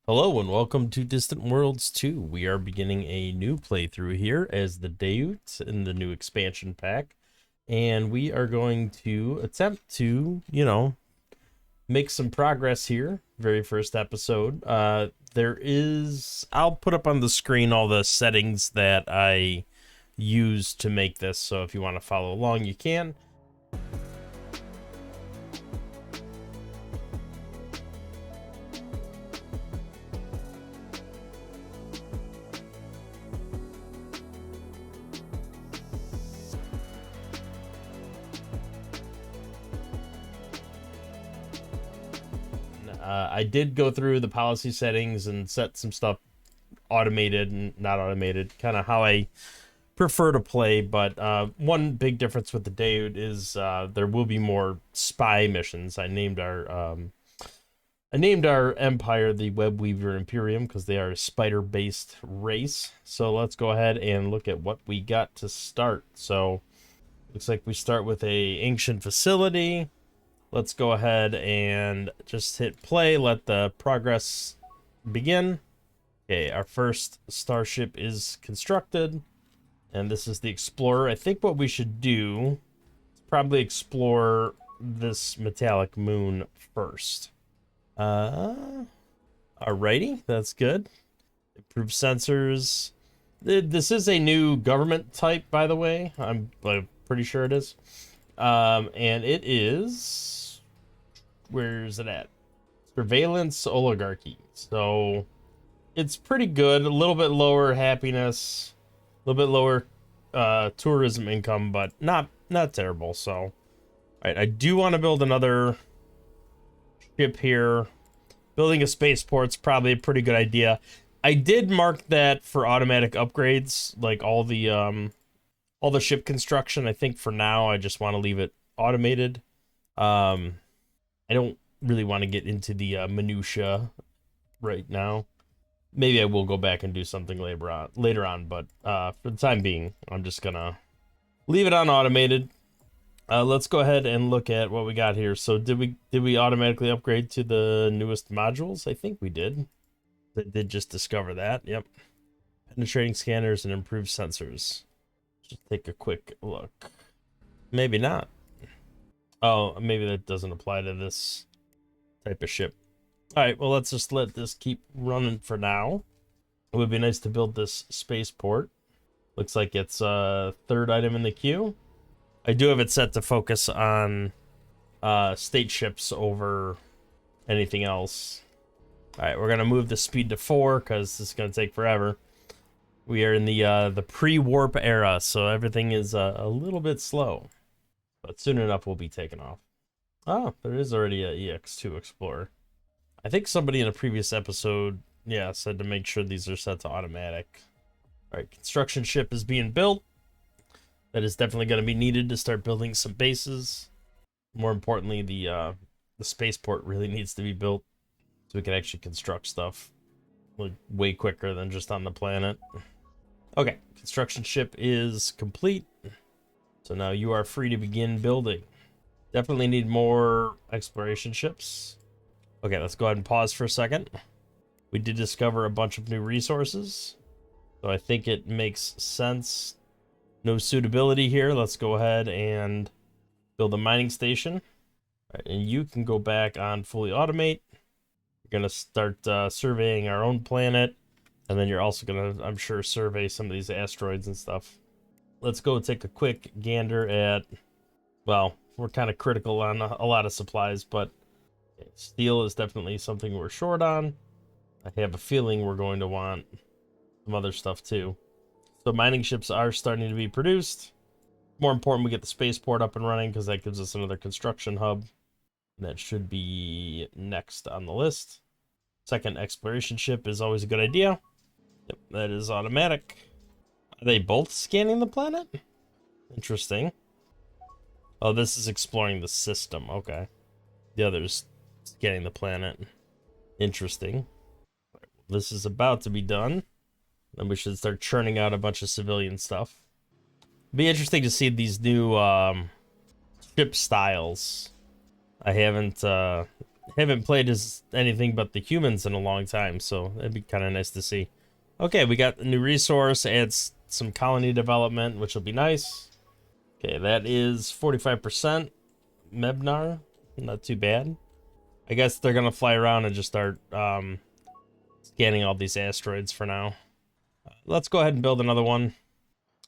Hello and welcome to Distant Worlds 2. We are beginning a new playthrough here as the Dhayut in the new expansion pack. And we are going to attempt to, make some progress here. Very first episode. I'll put up on the screen all the settings that I used to make this. So if you want to follow along, you can. I did go through the policy settings and set some stuff automated and not automated, kind of how I prefer to play. But one big difference with the Dhayut is there will be more spy missions. I named our empire the Web Weaver Imperium because they are a spider-based race. So let's go ahead and look at what we got to start. So looks like we start with a ancient facility. Let's go ahead and just hit play. Let the progress begin. Okay, our first starship is constructed. And this is the Explorer. I think what we should do is probably explore this metallic moon first. Alrighty, that's good. Improved sensors. This is a new government type, by the way. I'm pretty sure it is. And it is... Where's it at? Surveillance oligarchy. So it's pretty good. A little bit lower happiness, a little bit lower tourism income, but not terrible. So, all right, I do want to build another ship here. Building a spaceport's probably a pretty good idea. I did mark that for automatic upgrades, like all the ship construction. I think for now I just want to leave it automated. I don't really want to get into the minutia right now. Maybe I will go back and do something later on, but for the time being, I'm just gonna leave it on automated. Let's go ahead and look at what we got here. So did we automatically upgrade to the newest modules? I think we did. I did just discover that. Yep. Penetrating scanners and improved sensors. Just take a quick look. Maybe not. Oh, maybe that doesn't apply to this type of ship. All right, well, let's just let this keep running for now. It would be nice to build this spaceport. Looks like it's a third item in the queue. I do have it set to focus on state ships over anything else. All right, we're going to move the speed to 4 because this is going to take forever. We are in the pre-warp era, so everything is a little bit slow. But soon enough, we'll be taken off. Oh, there is already a EX2 Explorer. I think somebody in a previous episode, said to make sure these are set to automatic. All right, construction ship is being built. That is definitely going to be needed to start building some bases. More importantly, the spaceport really needs to be built so we can actually construct stuff like way quicker than just on the planet. Okay, construction ship is complete. So now you are free to begin building. Definitely need more exploration ships. Okay, let's go ahead and pause for a second. We did discover a bunch of new resources, so I think it makes sense. No suitability here. Let's go ahead and build a mining station. All right, and you can go back on fully automate. You're going to start surveying our own planet, and then you're also going to, I'm sure, survey some of these asteroids and stuff. Let's go take a quick gander at, well, we're kind of critical on a lot of supplies, but steel is definitely something we're short on. I have a feeling we're going to want some other stuff too. So mining ships are starting to be produced. More important, we get the spaceport up and running because that gives us another construction hub. That should be next on the list. Second exploration ship is always a good idea. Yep, that is automatic. Are they both scanning the planet? Interesting. Oh, this is exploring the system. Okay. The other's scanning the planet. Interesting. This is about to be done. Then we should start churning out a bunch of civilian stuff. Be interesting to see these new ship styles. I haven't haven't played as anything but the humans in a long time, so it'd be kind of nice to see. Okay, we got a new resource, adds some colony development, which will be nice. Okay, that is 45% Mebnar, not too bad. I guess they're gonna fly around and just start scanning all these asteroids for now. Let's go ahead and build another one.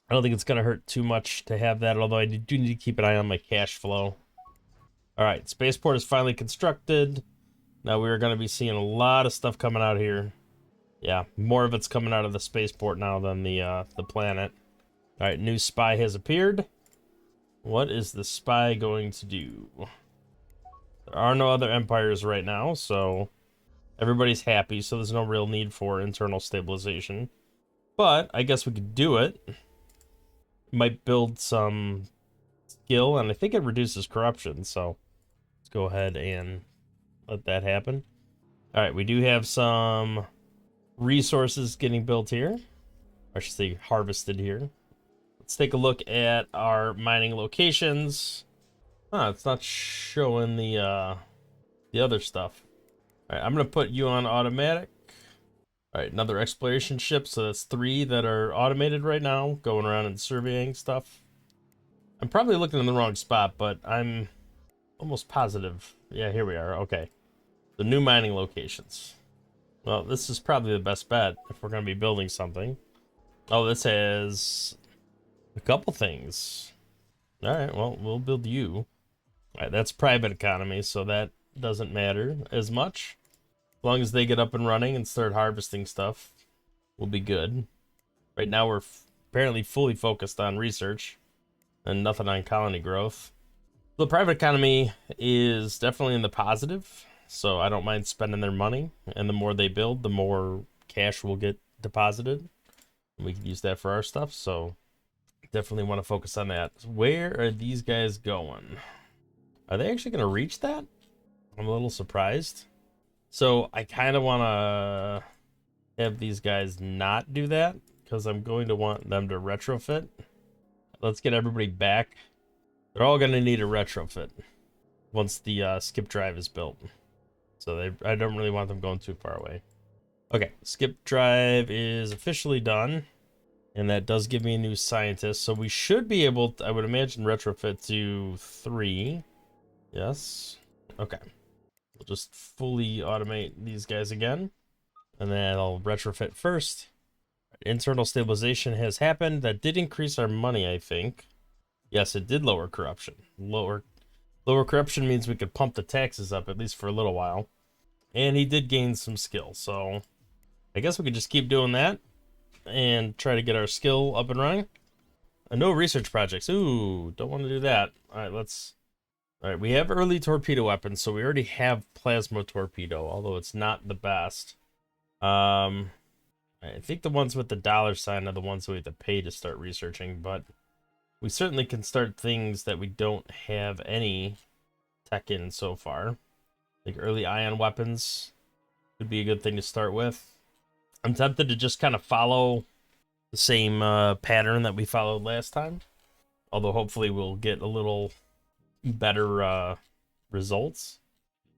I don't think it's gonna hurt too much to have that, although I do need to keep an eye on my cash flow. All right, spaceport is finally constructed. Now we're gonna be seeing a lot of stuff coming out here. Yeah, more of it's coming out of the spaceport now than the planet. All right, new spy has appeared. What is the spy going to do? There are no other empires right now, so everybody's happy, so there's no real need for internal stabilization. But I guess we could do it. Might build some skill, and I think it reduces corruption, so let's go ahead and let that happen. All right, we do have some resources getting built here. Or I should say harvested here. Let's take a look at our mining locations. It's not showing the other stuff. All right, I'm gonna put you on automatic. All right, another exploration ship, so that's 3 that are automated right now, going around and surveying stuff. I'm probably looking in the wrong spot, but I'm almost positive. Yeah, here we are. Okay, the new mining locations. Well, this is probably the best bet if we're gonna be building something. Oh, this has a couple things. All right, well, we'll build you. All right, that's private economy, so that doesn't matter as much. As long as they get up and running and start harvesting stuff, we'll be good. Right now, we're apparently fully focused on research and nothing on colony growth. The private economy is definitely in the positive, so I don't mind spending their money. And the more they build, the more cash will get deposited. We can use that for our stuff, so definitely want to focus on that. Where are these guys going? Are they actually going to reach that? I'm a little surprised. So I kind of want to have these guys not do that because I'm going to want them to retrofit. Let's get everybody back. They're all going to need a retrofit once the skip drive is built. So I don't really want them going too far away. Okay, skip drive is officially done. And that does give me a new scientist. So we should be able to, I would imagine, retrofit to 3. Yes. Okay. We'll just fully automate these guys again. And then I'll retrofit first. Internal stabilization has happened. That did increase our money, I think. Yes, it did lower corruption. Lower corruption means we could pump the taxes up, at least for a little while. And he did gain some skill. So I guess we could just keep doing that and try to get our skill up and running. No research projects. Ooh, don't want to do that. All right, we have early torpedo weapons, so we already have plasma torpedo, although it's not the best. I think the ones with the $sign are the ones that we have to pay to start researching, but we certainly can start things that we don't have any tech in so far. Like early ion weapons would be a good thing to start with. I'm tempted to just kind of follow the same pattern that we followed last time. Although hopefully we'll get a little better results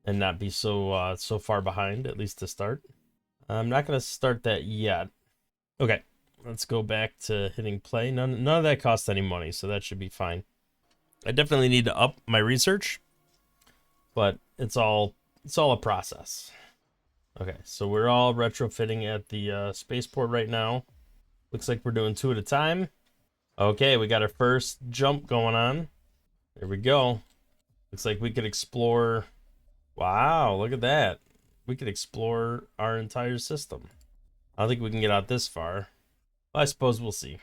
and not be so far behind, at least to start. I'm not going to start that yet. Okay, let's go back to hitting play. None of that costs any money, so that should be fine. I definitely need to up my research, but it's all a process. Okay, so we're all retrofitting at the spaceport right now. Looks like we're doing 2 at a time. Okay, we got our first jump going on. There we go. Looks like we could explore. Wow, look at that. We could explore our entire system. I don't think we can get out this far. Well, I suppose we'll see.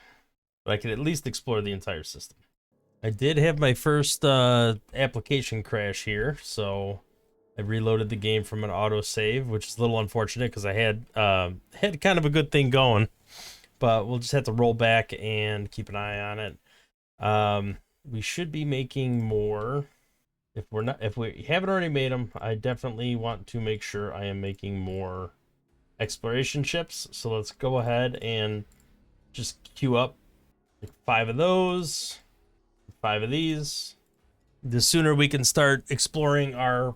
But I could at least explore the entire system. I did have my first application crash here, so I reloaded the game from an autosave, which is a little unfortunate because I had kind of a good thing going. But we'll just have to roll back and keep an eye on it. We should be making more. If we haven't already made them, I definitely want to make sure I am making more exploration ships. So let's go ahead and just queue up like 5 of those, 5 of these. The sooner we can start exploring our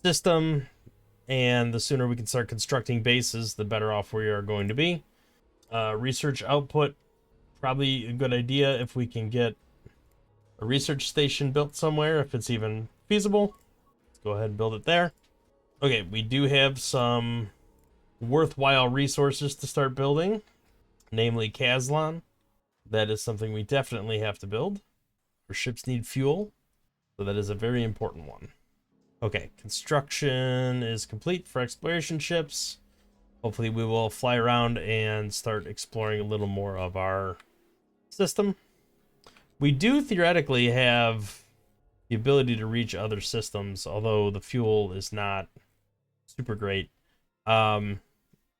system, and the sooner we can start constructing bases, the better off we are going to be. Research output, probably a good idea if we can get a research station built somewhere, if it's even feasible. Let's go ahead and build it there. Okay, we do have some worthwhile resources to start building, namely Kazlon. That is something we definitely have to build. Our ships need fuel, so that is a very important one. Okay, construction is complete for exploration ships. Hopefully we will fly around and start exploring a little more of our system. We do theoretically have the ability to reach other systems, although the fuel is not super great. Yeah,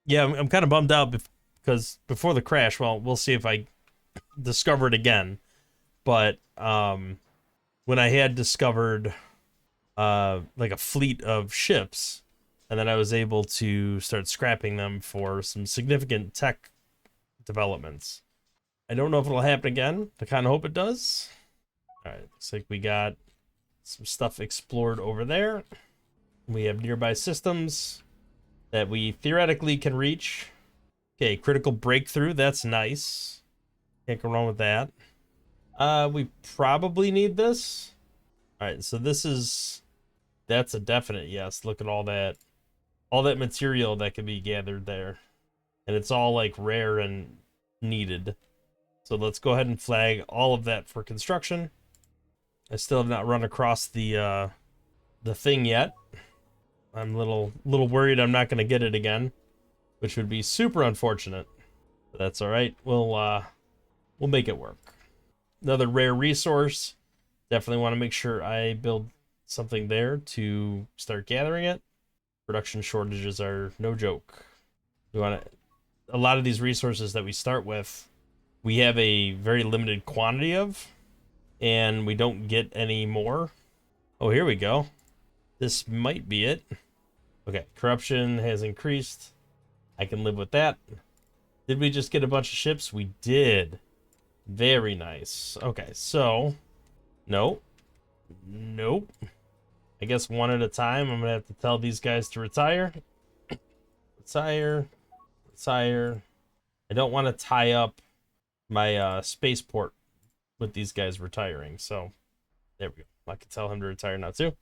I'm kind of bummed out because before the crash, well, we'll see if I discover it again. But when I had discovered like a fleet of ships, and then I was able to start scrapping them for some significant tech developments. I don't know if it'll happen again. I kind of hope it does. All right, looks like we got some stuff explored over there. We have nearby systems that we theoretically can reach. Okay, critical breakthrough. That's nice. Can't go wrong with that. We probably need this. All right, so that's a definite yes. Look at all that material that can be gathered there. And it's all like rare and needed. So let's go ahead and flag all of that for construction. I still have not run across the thing yet. I'm a little worried I'm not going to get it again, which would be super unfortunate. But that's all right. We'll make it work. Another rare resource. Definitely want to make sure I build something there to start gathering it. Production shortages are no joke. We want a lot of these resources that we start with, we have a very limited quantity of, and we don't get any more. Oh, here we go. This might be it. Okay, corruption has increased. I can live with that. Did we just get a bunch of ships? We did. Very nice. Okay, so nope. I guess one at a time. I'm gonna have to tell these guys to retire. Retire. I don't want to tie up my spaceport with these guys retiring, so there we go. I can tell him to retire now too.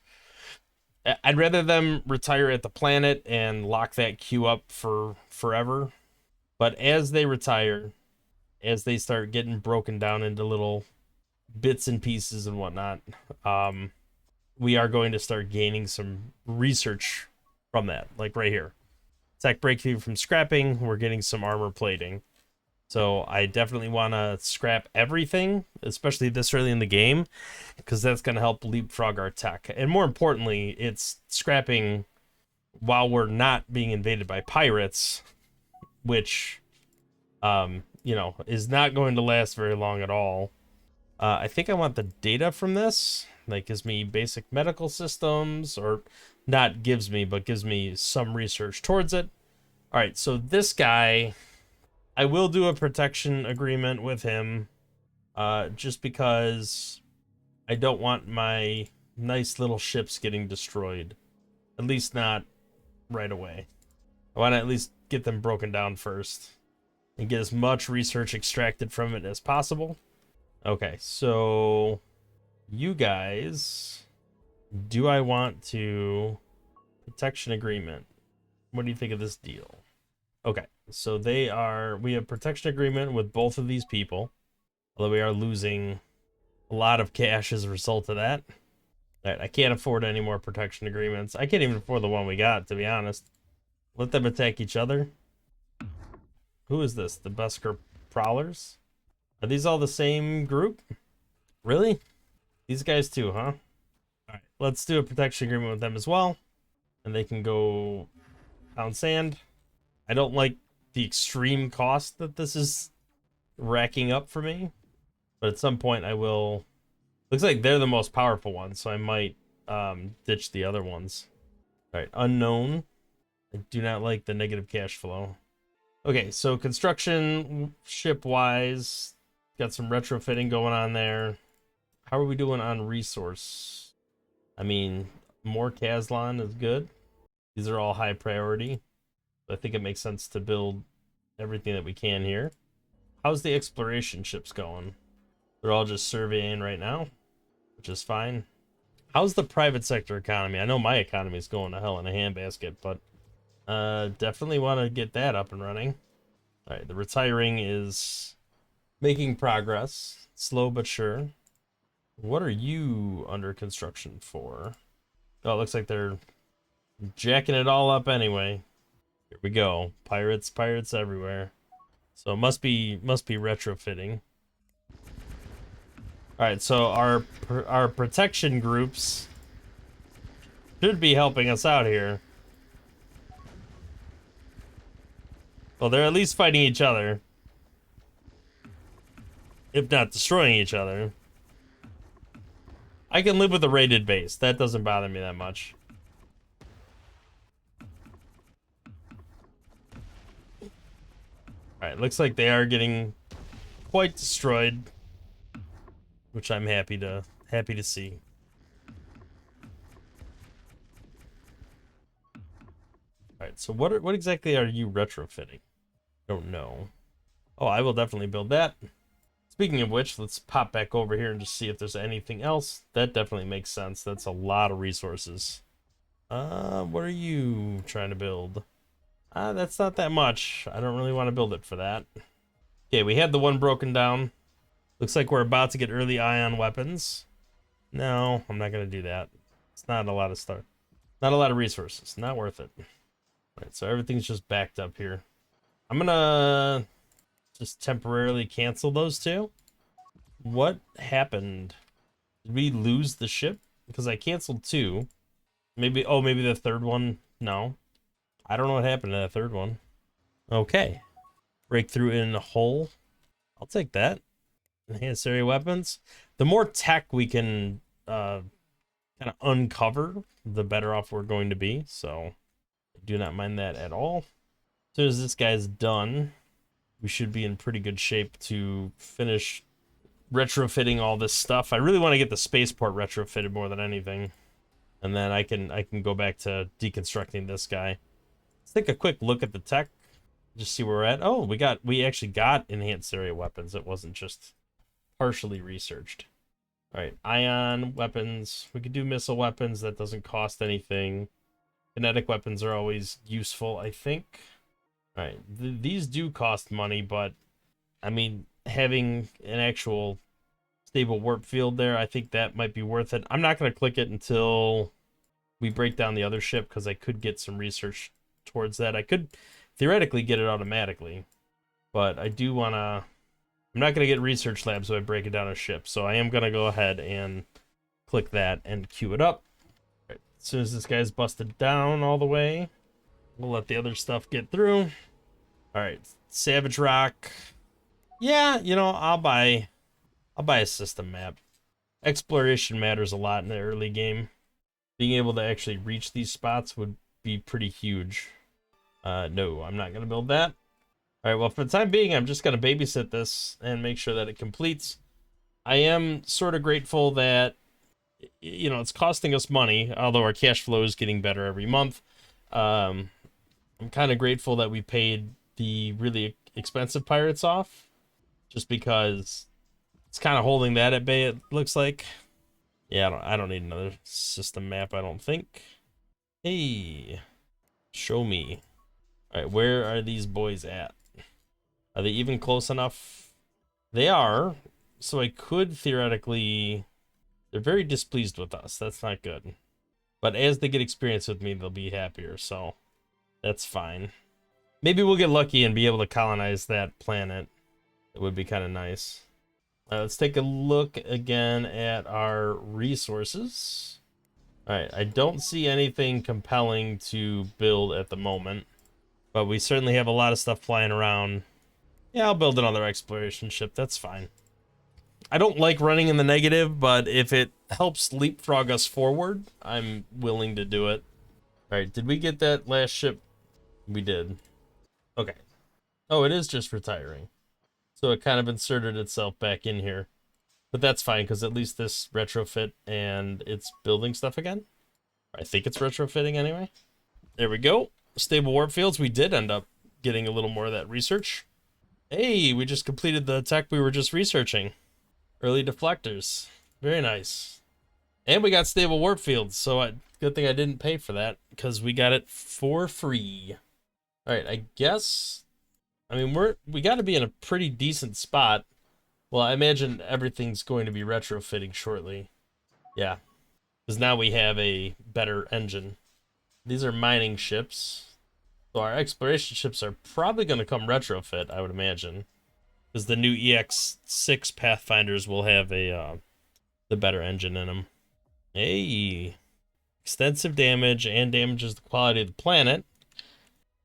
I'd rather them retire at the planet and lock that queue up for forever. But as they retire, as they start getting broken down into little bits and pieces and whatnot, we are going to start gaining some research from that. Like right here. Tech breakthrough from scrapping, we're getting some armor plating. So I definitely want to scrap everything, especially this early in the game, because that's going to help leapfrog our tech. And more importantly, it's scrapping while we're not being invaded by pirates, which, is not going to last very long at all. I think I want the data from this. That gives me basic medical systems, or not gives me, but gives me some research towards it. All right, so this guy, I will do a protection agreement with him, just because I don't want my nice little ships getting destroyed. At least not right away. I want to at least get them broken down first and get as much research extracted from it as possible. Okay, so you guys, do I want to protection agreement? What do you think of this deal? Okay, so we have protection agreement with both of these people, although we are losing a lot of cash as a result of that. All right, I can't afford any more protection agreements. I can't even afford the one we got, to be honest. Let them attack each other. Who is this? The Busker Prowlers? Are these all the same group? Really? These guys too, huh? Alright, let's do a protection agreement with them as well. And they can go pound sand. I don't like the extreme cost that this is racking up for me. But at some point I will... Looks like they're the most powerful ones, so I might ditch the other ones. Alright, unknown. I do not like the negative cash flow. Okay, so construction ship-wise, got some retrofitting going on there. How are we doing on resource? I mean, More Kazlan is good. These are all high priority. I think it makes sense to build everything that we can here. How's the exploration ships going? They're all just surveying right now, which is fine. How's the private sector economy? I know my economy is going to hell in a handbasket, but definitely want to get that up and running. All right, the retiring is making progress, slow but sure. What are you under construction for? Oh, it looks like they're jacking it all up anyway. Here we go. Pirates everywhere. So it must be retrofitting. All right, so our protection groups should be helping us out here. Well, they're at least fighting each other, if not destroying each other. I can live with a raided base. That doesn't bother me that much. All right, looks like they are getting quite destroyed, which I'm happy to see. All right, so what exactly are you retrofitting? Don't know. Oh, I will definitely build that. Speaking of which, let's pop back over here and just see if there's anything else. That definitely makes sense. That's a lot of resources. What are you trying to build? That's not that much. I don't really want to build it for that. Okay, we had the one broken down. Looks like we're about to get early ion weapons. No, I'm not gonna do that. It's not a lot of stuff. Not a lot of resources. Not worth it. All right, so everything's just backed up here. I'm gonna just temporarily cancel those two. What happened? Did we lose the ship? Because I canceled two. Maybe, oh, maybe the third one? No. I don't know what happened to that third one. Okay. Breakthrough in a hole. I'll take that. Enhanced area weapons. The more tech we can kind of uncover, the better off we're going to be. So I do not mind that at all. As soon as this guy's done, we should be in pretty good shape to finish retrofitting all this stuff. I really want to get the spaceport retrofitted more than anything. And then I can go back to deconstructing this guy. Let's take a quick look at the tech. Just see where we're at. Oh, we actually got enhanced area weapons. It wasn't just partially researched. All right, ion weapons. We could do missile weapons. That doesn't cost anything. Kinetic weapons are always useful, I think. All right, these do cost money, but I mean, having an actual stable warp field there, I think that might be worth it. I'm not going to click it until we break down the other ship, because I could get some research towards that. I could theoretically get it automatically, but I do want to... I'm not going to get research labs so I break it down a ship, so I am going to go ahead and click that and queue it up. Right. As soon as this guy's busted down all the way, we'll let the other stuff get through. All right, Savage Rock. Yeah, you know, I'll buy a system map. Exploration matters a lot in the early game. Being able to actually reach these spots would be pretty huge. No, I'm not going to build that. All right, well, for the time being, I'm just going to babysit this and make sure that it completes. I am sort of grateful that, you know, it's costing us money, although our cash flow is getting better every month. I'm kind of grateful that we paid the really expensive pirates off, just because it's kind of holding that at bay, it looks like. Yeah, I don't need another system map, I don't think. Hey, show me. All right, where are these boys at? Are they even close enough? They are, so I could theoretically... They're very displeased with us. That's not good. But as they get experience with me, they'll be happier, so that's fine. Maybe we'll get lucky and be able to colonize that planet. It would be kind of nice. Let's take a look again at our resources. All right, I don't see anything compelling to build at the moment, but we certainly have a lot of stuff flying around. Yeah, I'll build another exploration ship. That's fine. I don't like running in the negative, but if it helps leapfrog us forward, I'm willing to do it. All right, did we get that last ship? We did. Okay. Oh, it is just retiring. So it kind of inserted itself back in here. But that's fine, because at least this retrofit and it's building stuff again. I think it's retrofitting anyway. There we go. Stable warp fields. We did end up getting a little more of that research. Hey, we just completed the tech we were just researching. Early deflectors. Very nice. And we got stable warp fields, so good thing I didn't pay for that, because we got it for free. Alright, I guess... I mean, we got to be in a pretty decent spot. Well, I imagine everything's going to be retrofitting shortly. Yeah, because now we have a better engine. These are mining ships. So our exploration ships are probably going to come retrofit, I would imagine. Because the new EX6 Pathfinders will have the better engine in them. Hey, extensive damage and damages the quality of the planet.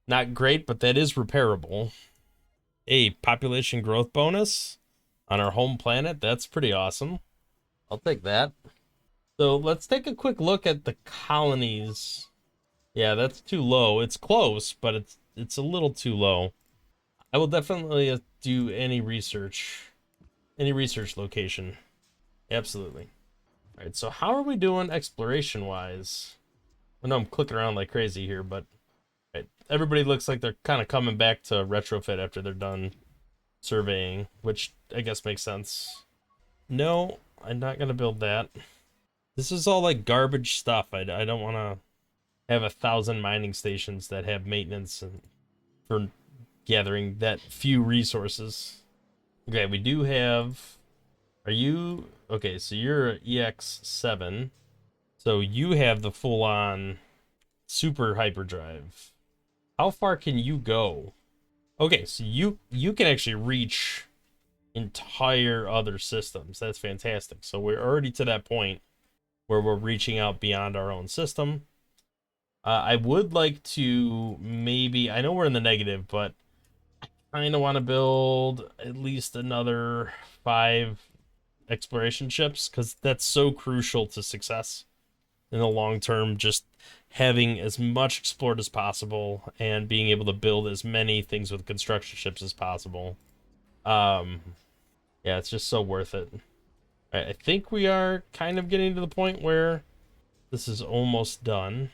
Not great, but that is repairable. A population growth bonus on our home planet. That's pretty awesome. I'll take that. So let's take a quick look at the colonies. Yeah, that's too low. It's close, but it's a little too low. I will definitely do any research location. Absolutely. All right, so how are we doing exploration-wise? I know I'm clicking around like crazy here, but right, everybody looks like they're kind of coming back to retrofit after they're done surveying, which I guess makes sense. No, I'm not gonna build that. This is all like garbage stuff. I don't want to have 1,000 mining stations that have maintenance and for gathering that few resources. Okay, we do have... Are you... Okay, so you're EX7. So you have the full-on super hyperdrive. How far can you go? Okay, so you can actually reach entire other systems. That's fantastic. So we're already to that point where we're reaching out beyond our own system. I would like to maybe... I know we're in the negative, but I kind of want to build at least another 5 exploration ships, because that's so crucial to success in the long term. Just having as much explored as possible and being able to build as many things with construction ships as possible. Yeah, it's just so worth it. I think we are kind of getting to the point where this is almost done.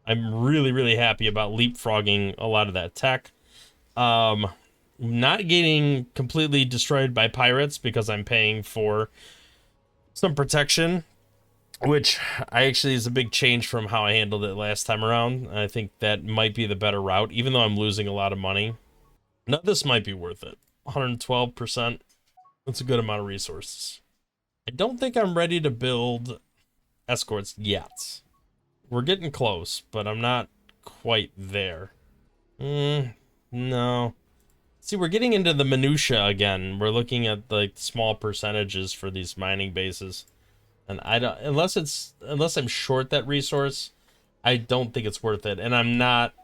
I'm really happy about leapfrogging a lot of that tech. Not getting completely destroyed by pirates because I'm paying for some protection, which actually is a big change from how I handled it last time around. I think that might be the better route, even though I'm losing a lot of money. Now this might be worth it. 112%. That's a good amount of resources. I don't think I'm ready to build escorts yet. We're getting close, but I'm not quite there. No. See, we're getting into the minutia again. We're looking at like small percentages for these mining bases, and I don't unless I'm short that resource, I don't think it's worth it. And I'm not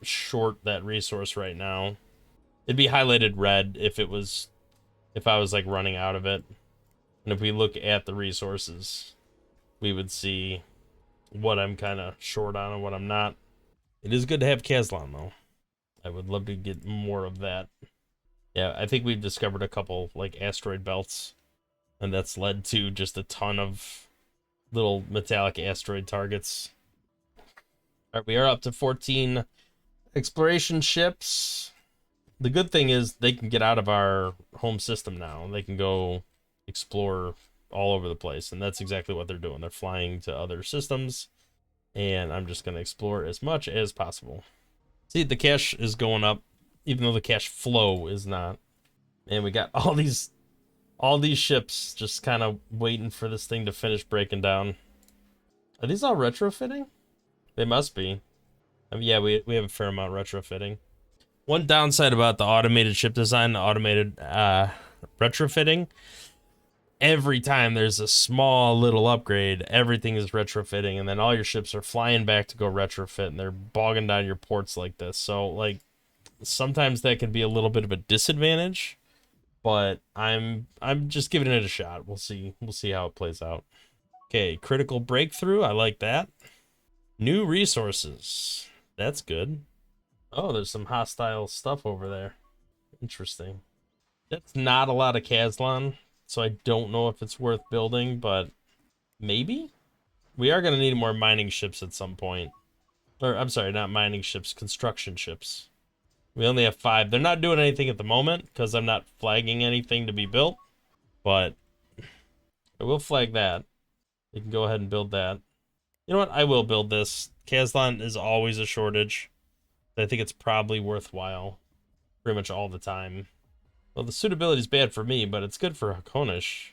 short that resource right now. It'd be highlighted red if I was like running out of it. And if we look at the resources, we would see what I'm kind of short on and what I'm not. It is good to have Kazlan though. I would love to get more of that. Yeah, I think we've discovered a couple like asteroid belts, and that's led to just a ton of little metallic asteroid targets. All right, we are up to 14 exploration ships. The good thing is they can get out of our home system now. They can go explore all over the place, and that's exactly what they're doing. They're flying to other systems, and I'm just going to explore as much as possible. See, the cash is going up, even though the cash flow is not. And we got all these ships just kind of waiting for this thing to finish breaking down. Are these all retrofitting? They must be. I mean, yeah, we have a fair amount retrofitting. One downside about the automated ship design, the automated retrofitting, every time there's a small little upgrade, everything is retrofitting, and then all your ships are flying back to go retrofit, and they're bogging down your ports like this. So, like, sometimes that can be a little bit of a disadvantage, but I'm just giving it a shot. We'll see how it plays out. Okay, critical breakthrough. I like that. New resources. That's good. Oh, there's some hostile stuff over there. Interesting. That's not a lot of Kazlan, so I don't know if it's worth building, but maybe? We are going to need more mining ships at some point. Or, I'm sorry, not mining ships, construction ships. We only have 5. They're not doing anything at the moment because I'm not flagging anything to be built. But I will flag that. You can go ahead and build that. You know what? I will build this. Kazlan is always a shortage. I think it's probably worthwhile pretty much all the time. Well, the suitability is bad for me, but it's good for Hakonish.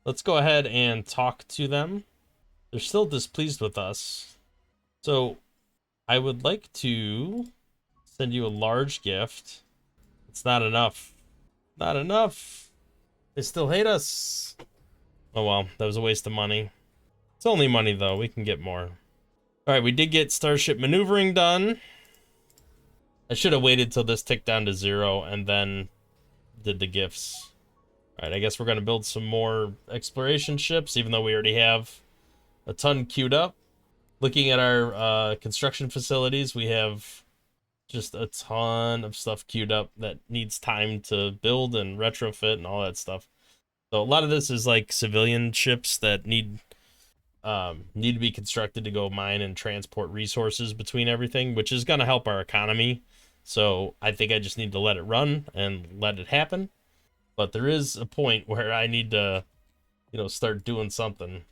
Let's go ahead and talk to them. They're still displeased with us. So I would like to send you a large gift. It's not enough. Not enough. They still hate us. Oh well, that was a waste of money. It's only money though, we can get more. Alright, we did get starship maneuvering done. I should have waited till this ticked down to 0 and then did the gifts. Alright, I guess we're going to build some more exploration ships, even though we already have a ton queued up. Looking at our construction facilities, we have just a ton of stuff queued up that needs time to build and retrofit and all that stuff. So a lot of this is like civilian ships that need to be constructed to go mine and transport resources between everything, which is going to help our economy. So I think I just need to let it run and let it happen. But there is a point where I need to, start doing something.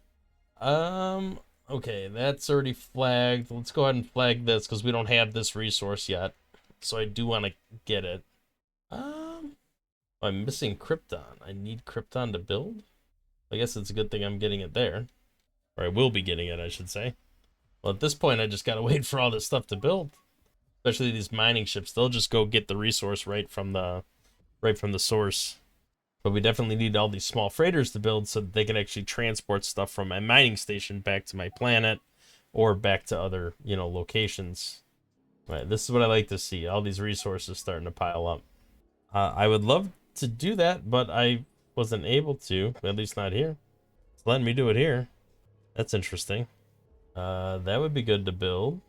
Okay, that's already flagged. Let's go ahead and flag this because we don't have this resource yet. So I do want to get it. I'm missing Krypton. I need Krypton to build? I guess it's a good thing I'm getting it there. Or I will be getting it, I should say. Well, at this point, I just gotta wait for all this stuff to build. Especially these mining ships. They'll just go get the resource right from the source. But we definitely need all these small freighters to build so that they can actually transport stuff from my mining station back to my planet or back to other, locations. Right, this is what I like to see. All these resources starting to pile up. I would love to do that, but I wasn't able to, at least not here. It's letting me do it here. That's interesting. That would be good to build.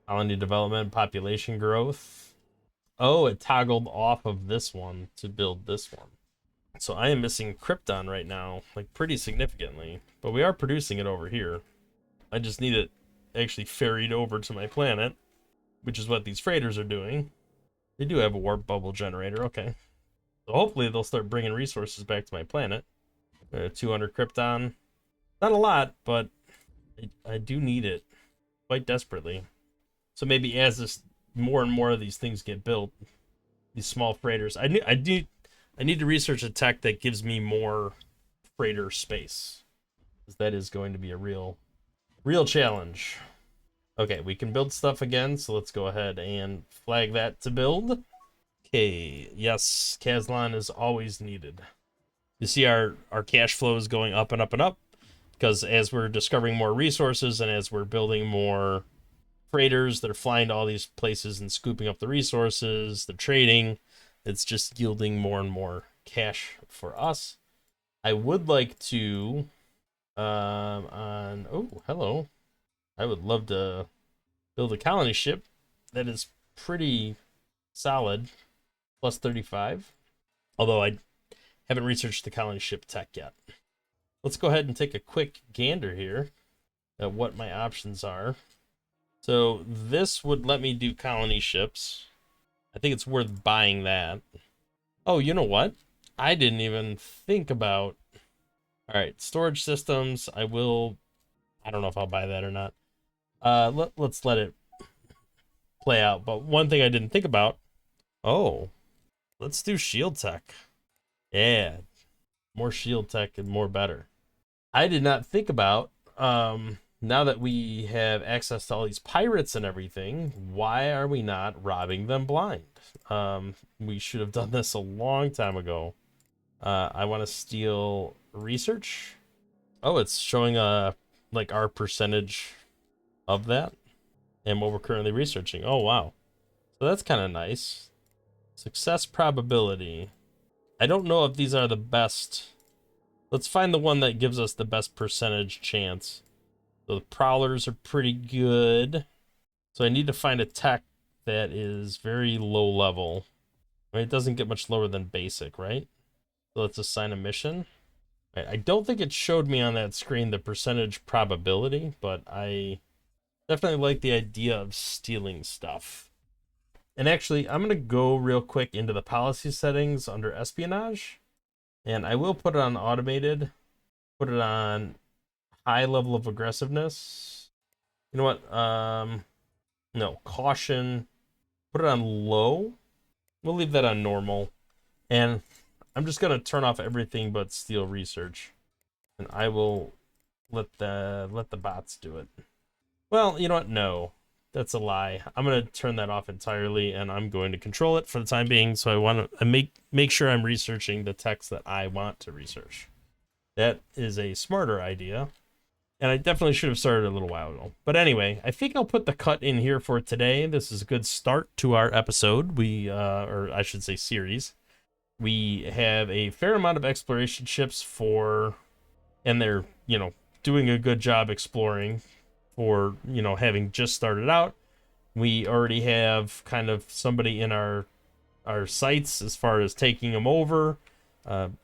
Colony development, population growth. Oh, it toggled off of this one to build this one. So I am missing Krypton right now, like pretty significantly. But we are producing it over here. I just need it actually ferried over to my planet, which is what these freighters are doing. They do have a warp bubble generator, okay. So hopefully they'll start bringing resources back to my planet. 200 Krypton. Not a lot, but I do need it quite desperately. So maybe as this more and more of these things get built, these small freighters, I need to research a tech that gives me more freighter space, because that is going to be a real challenge. Okay, we can build stuff again, so let's go ahead and flag that to build. Okay, yes, Kazlan is always needed. You see our cash flow is going up and up and up, because as we're discovering more resources and as we're building more freighters, they're flying to all these places and scooping up the resources, they're trading. It's just yielding more and more cash for us. I would like to, oh, hello. I would love to build a colony ship that is pretty solid, plus 35. Although I haven't researched the colony ship tech yet. Let's go ahead and take a quick gander here at what my options are. So this would let me do colony ships. I think it's worth buying that. Oh, you know what? I didn't even think about... Alright, storage systems. I don't know if I'll buy that or not. Let's let it play out. But one thing I didn't think about... Oh, let's do shield tech. Yeah, more shield tech and more better. I did not think about... now that we have access to all these pirates and everything, why are we not robbing them blind? We should have done this a long time ago. I want to steal research. Oh, it's showing like our percentage of that and what we're currently researching. Oh, wow. So that's kind of nice. Success probability. I don't know if these are the best. Let's find the one that gives us the best percentage chance. So the prowlers are pretty good. So I need to find a tech that is very low level. I mean, it doesn't get much lower than basic, right? So let's assign a mission. I don't think it showed me on that screen the percentage probability, but I definitely like the idea of stealing stuff. And actually, I'm going to go real quick into the policy settings under espionage, and I will put it on automated, put it on high level of aggressiveness. You know what? No, caution. Put it on low. We'll leave that on normal. And I'm just going to turn off everything but steal research. And I will let the bots do it. Well, you know what? No. That's a lie. I'm going to turn that off entirely, and I'm going to control it for the time being, so I want to make sure I'm researching the text that I want to research. That is a smarter idea, and I definitely should have started a little while ago. But anyway, I think I'll put the cut in here for today. This is a good start to our episode. Or I should say series. We have a fair amount of exploration ships and they're, doing a good job exploring for, having just started out. We already have kind of somebody in our sights as far as taking them over.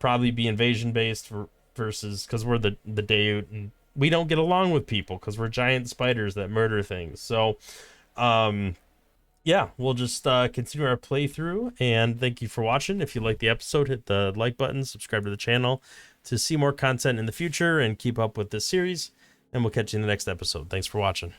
Probably be invasion based versus because we're the Dhayut, and we don't get along with people because we're giant spiders that murder things. So, yeah, we'll just continue our playthrough, and thank you for watching. If you like the episode, hit the like button, subscribe to the channel to see more content in the future, and keep up with this series. And we'll catch you in the next episode. Thanks for watching.